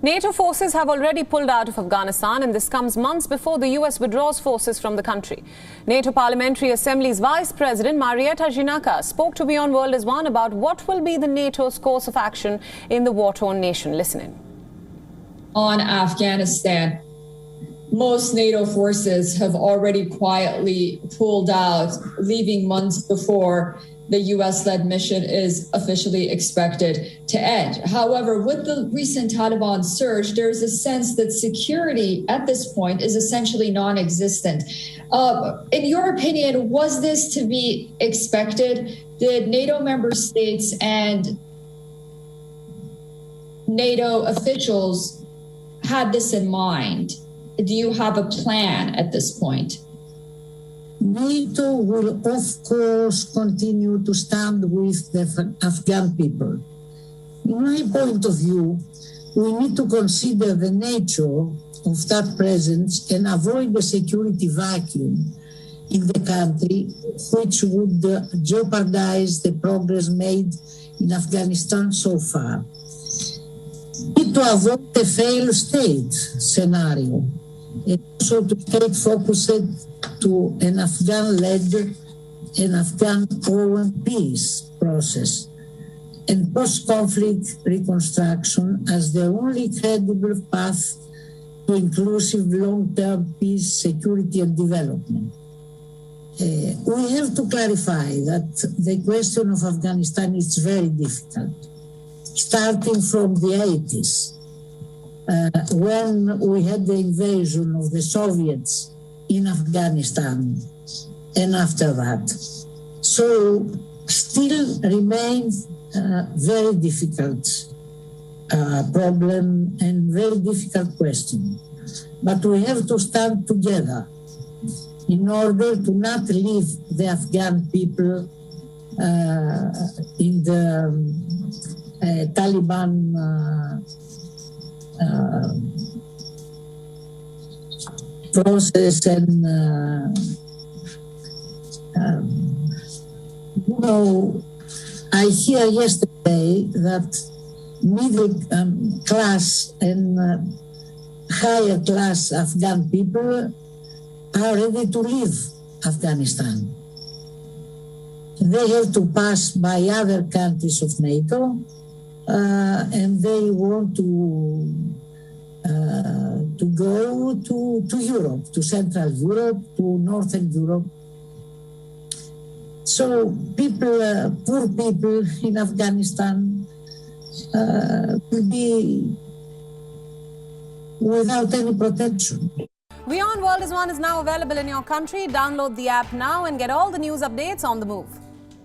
NATO forces have already pulled out of Afghanistan, and this comes months before the US withdraws forces from the country. NATO Parliamentary Assembly's Vice President Marietta spoke to WION World One about what will be the NATO's course of action in the war-torn nation. Listen in. On Afghanistan, most NATO forces have already quietly pulled out, leaving months before the US-led mission is officially expected to end. However, with the recent Taliban surge, there's a sense that security at this point is essentially non-existent. In your opinion, was this to be expected? Did NATO member states and NATO officials had this in mind? Do you have a plan at this point? NATO will, of course, continue to stand with the Afghan people. In my point of view, we need to consider the nature of that presence and avoid a security vacuum in the country, which would jeopardize the progress made in Afghanistan so far. We need to avoid a failed state scenario, and also to stay focused to an Afghan-led and Afghan-owned peace process and post-conflict reconstruction as the only credible path to inclusive long-term peace, security, and development. We have to clarify that the question of Afghanistan is very difficult, starting from the 80s, when we had the invasion of the Soviets in Afghanistan and after that. So still remains a very difficult problem and very difficult question. But we have to stand together in order to not leave the Afghan people in the Taliban process. And I hear yesterday that middle class and higher class Afghan people are ready to leave Afghanistan. They have to pass by other countries of NATO, and they want to go to Europe, to Central Europe, to Northern Europe. So people, poor people in Afghanistan will be without any protection. WION World One is now available in your country. Download the app now and get all the news updates on the move.